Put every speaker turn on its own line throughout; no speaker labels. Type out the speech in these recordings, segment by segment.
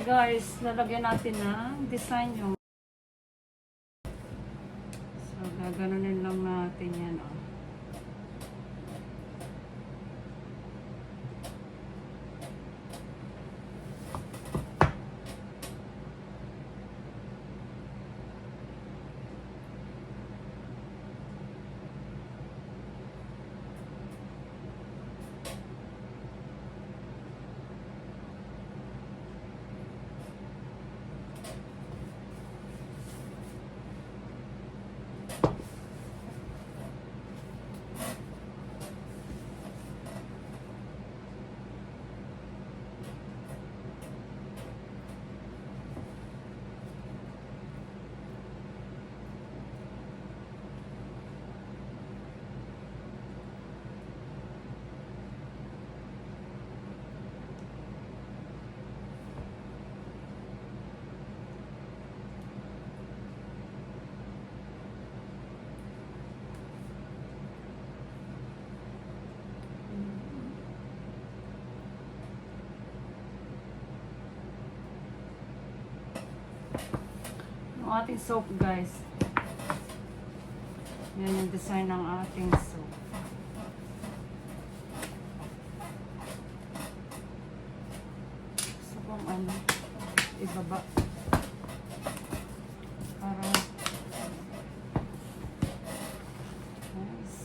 guys, lalagyan natin ng design yung. So, gaganunin lang natin yan, oh. Yung ating soap, guys. Yan yung design ng ating soap. Gusto kong ibaba. Para nice.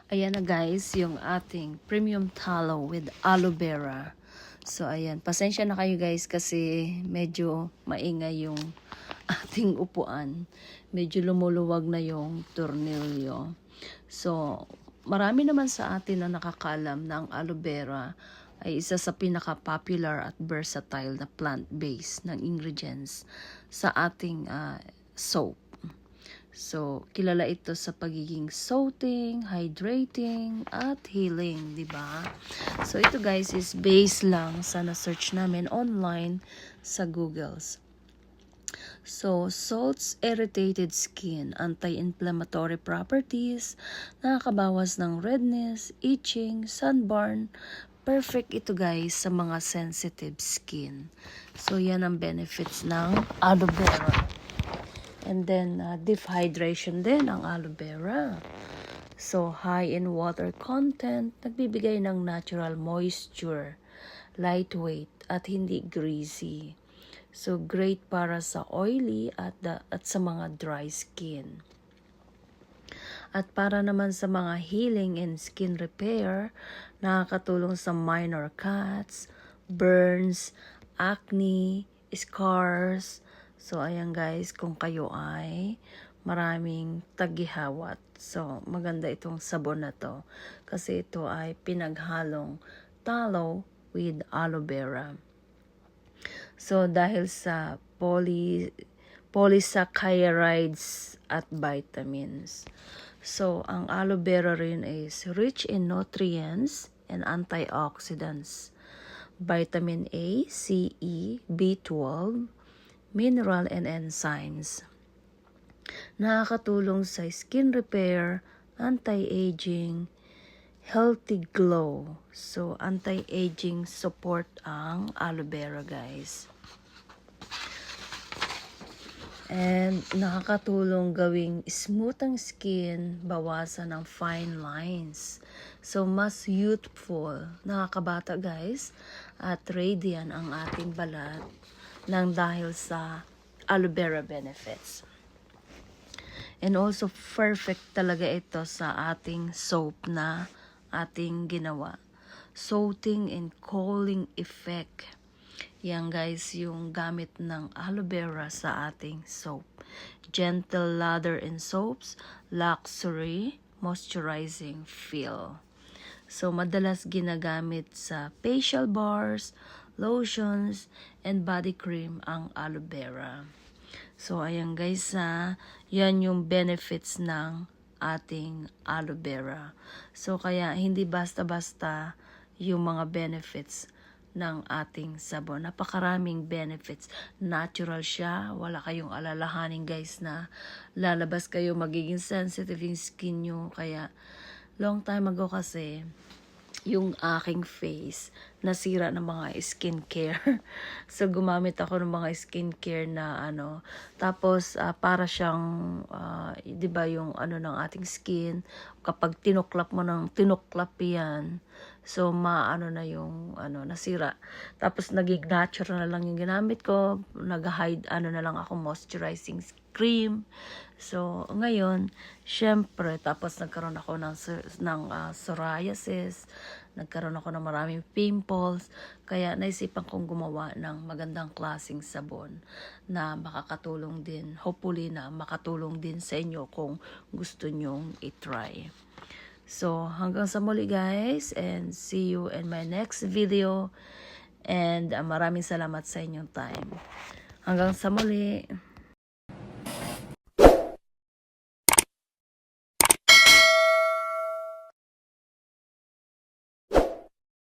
Ayan na guys, yung ating premium tallow with aloe vera. So ayan, pasensya na kayo guys kasi medyo maingay yung ating upuan. Medyo lumuluwag na yung tornilyo. So marami naman sa atin na nakakaalam na ang aloe vera ay isa sa pinaka-popular at versatile na plant-based ng ingredients sa ating soap. So, kilala ito sa pagiging soothing, hydrating, at healing, di ba? So, ito guys is based lang sa na-search namin online sa Googles. So, salts irritated skin, anti-inflammatory properties, nakakabawas ng redness, itching, sunburn. Perfect ito guys sa mga sensitive skin. So, yan ang benefits ng aloe vera. And then, deep hydration din ang aloe vera. So, high in water content, nagbibigay ng natural moisture, lightweight, at hindi greasy. So, great para sa oily at sa mga dry skin. At para naman sa mga healing and skin repair, nakakatulong sa minor cuts, burns, acne, scars. So, ayan guys, kung kayo ay maraming tagihawat. So, maganda itong sabon na to. Kasi ito ay pinaghalong tallow with aloe vera. So, dahil sa polysaccharides at vitamins. So, ang aloe vera rin is rich in nutrients and antioxidants. Vitamin A, C, E, B12, mineral and enzymes. Nakakatulong sa skin repair, anti-aging, healthy glow. So, anti-aging support ang aloe vera, guys. And nakakatulong gawing smooth ang skin, bawasan ang fine lines. So, mas youthful, nakakabata guys, at radiant ang ating balat nang dahil sa aloe vera benefits. And also, perfect talaga ito sa ating soap na ating ginawa. soothing and cooling effect. Yan guys, yung gamit ng aloe vera sa ating soap. Gentle lather in soaps, luxury, moisturizing feel. So, madalas ginagamit sa facial bars, lotions, and body cream ang aloe vera. So, ayan guys yan yung benefits ng ating aloe vera. So, kaya hindi basta-basta yung mga benefits ng ating sabon. Napakaraming benefits. Natural siya. Wala kayong alalahanin guys na lalabas kayo, magiging sensitive yung skin nyo. Kaya, long time ago kasi, yung aking face nasira ng mga skincare. So, gumamit ako ng mga skincare na tapos para siyang, di ba yung ng ating skin, kapag tinuklap mo ng tinuklap yan, so na yung nasira. Tapos naging natural na lang yung ginamit ko, nag-hide na lang ako moisturizing cream. So, ngayon, syempre, tapos nagkaroon ako ng psoriasis, nagkaroon ako ng maraming pimples, kaya naisipan kong gumawa ng magandang klaseng sabon na makakatulong din, hopefully na makatulong din sa inyo kung gusto nyong i-try. So, hanggang sa muli guys, and see you in my next video, and maraming salamat sa inyong time. Hanggang sa muli.